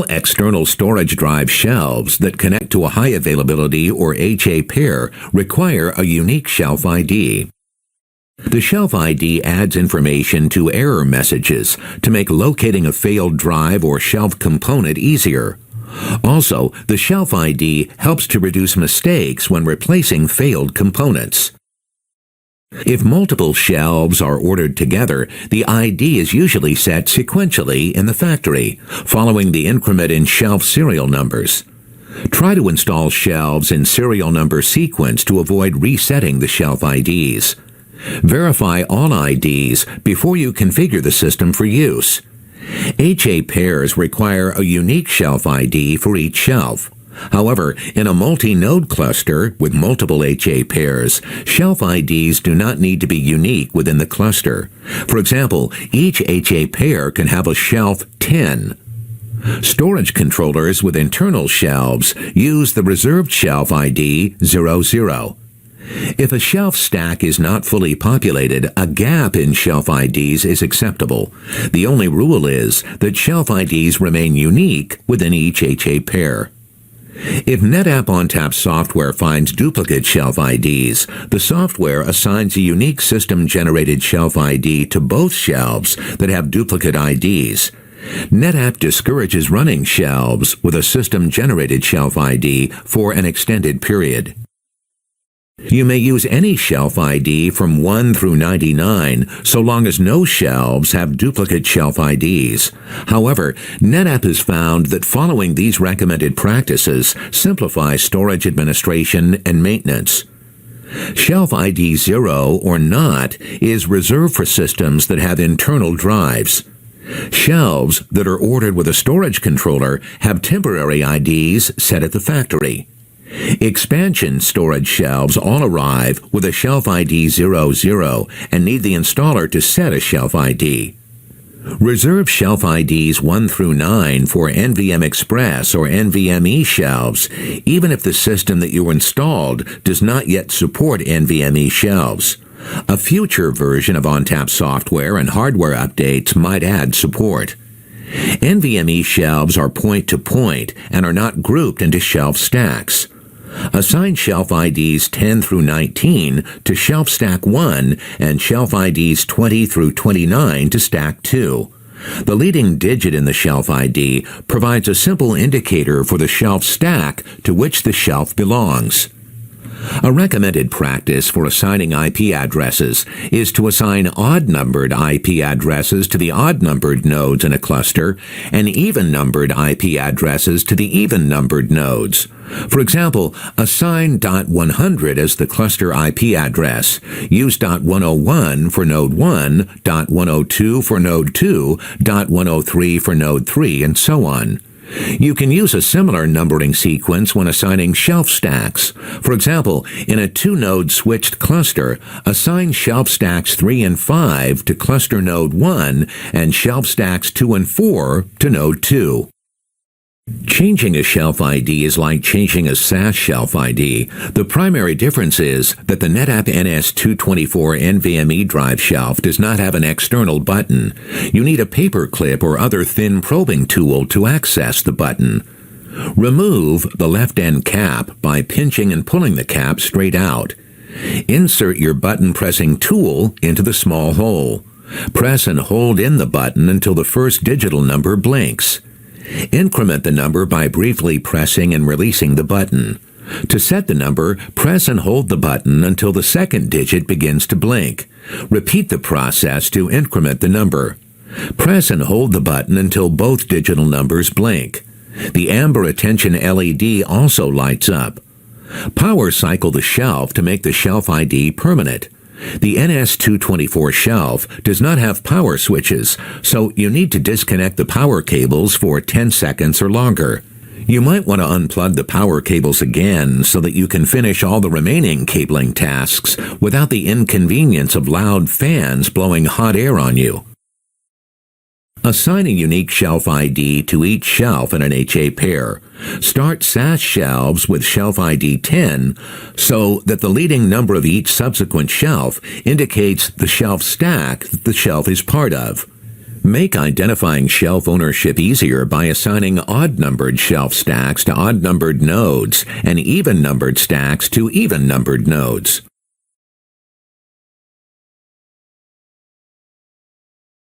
external storage drive shelves that connect to a high availability or HA pair require a unique shelf ID. The shelf ID adds information to error messages to make locating a failed drive or shelf component easier. Also, the shelf ID helps to reduce mistakes when replacing failed components. If multiple shelves are ordered together, the ID is usually set sequentially in the factory, following the increment in shelf serial numbers. Try to install shelves in serial number sequence to avoid resetting the shelf IDs. Verify all IDs before you configure the system for use. HA pairs require a unique shelf ID for each shelf. However, in a multi-node cluster with multiple HA pairs, shelf IDs do not need to be unique within the cluster. For example, each HA pair can have a shelf 10. Storage controllers with internal shelves use the reserved shelf ID 00. If a shelf stack is not fully populated, a gap in shelf IDs is acceptable. The only rule is that shelf IDs remain unique within each HA pair. If NetApp ONTAP software finds duplicate shelf IDs, the software assigns a unique system-generated shelf ID to both shelves that have duplicate IDs. NetApp discourages running shelves with a system-generated shelf ID for an extended period. You may use any shelf ID from 1 through 99 so long as no shelves have duplicate shelf IDs. However, NetApp has found that following these recommended practices simplifies storage administration and maintenance. Shelf ID 0 or not is reserved for systems that have internal drives. Shelves that are ordered with a storage controller have temporary IDs set at the factory. Expansion storage shelves all arrive with a shelf ID 00 and need the installer to set a shelf ID. Reserve shelf IDs 1 through 9 for NVM Express or NVMe shelves, even if the system that you installed does not yet support NVMe shelves. A future version of ONTAP software and hardware updates might add support. NVMe shelves are point-to-point and are not grouped into shelf stacks. Assign shelf IDs 10 through 19 to shelf stack 1 and shelf IDs 20 through 29 to stack 2. The leading digit in the shelf ID provides a simple indicator for the shelf stack to which the shelf belongs. A recommended practice for assigning IP addresses is to assign odd-numbered IP addresses to the odd-numbered nodes in a cluster and even-numbered IP addresses to the even-numbered nodes. For example, assign .100 as the cluster IP address, use .101 for node 1, .102 for node 2, .103 for node 3, and so on. You can use a similar numbering sequence when assigning shelf stacks. For example, in a 2-node switched cluster, assign shelf stacks 3 and 5 to cluster node 1 and shelf stacks 2 and 4 to node 2. Changing a shelf ID is like changing a SAS shelf ID. The primary difference is that the NetApp NS224 NVMe drive shelf does not have an external button. You need a paperclip or other thin probing tool to access the button. Remove the left end cap by pinching and pulling the cap straight out. Insert your button pressing tool into the small hole. Press and hold in the button until the first digital number blinks. Increment the number by briefly pressing and releasing the button. To set the number, press and hold the button until the second digit begins to blink. Repeat the process to increment the number. Press and hold the button until both digital numbers blink. The amber attention LED also lights up. Power cycle the shelf to make the shelf ID permanent. The NS224 shelf does not have power switches, so you need to disconnect the power cables for 10 seconds or longer. You might want to unplug the power cables again so that you can finish all the remaining cabling tasks without the inconvenience of loud fans blowing hot air on you. Assign a unique shelf ID to each shelf in an HA pair. Start SAS shelves with shelf ID 10 so that the leading number of each subsequent shelf indicates the shelf stack that the shelf is part of. Make identifying shelf ownership easier by assigning odd-numbered shelf stacks to odd-numbered nodes and even-numbered stacks to even-numbered nodes.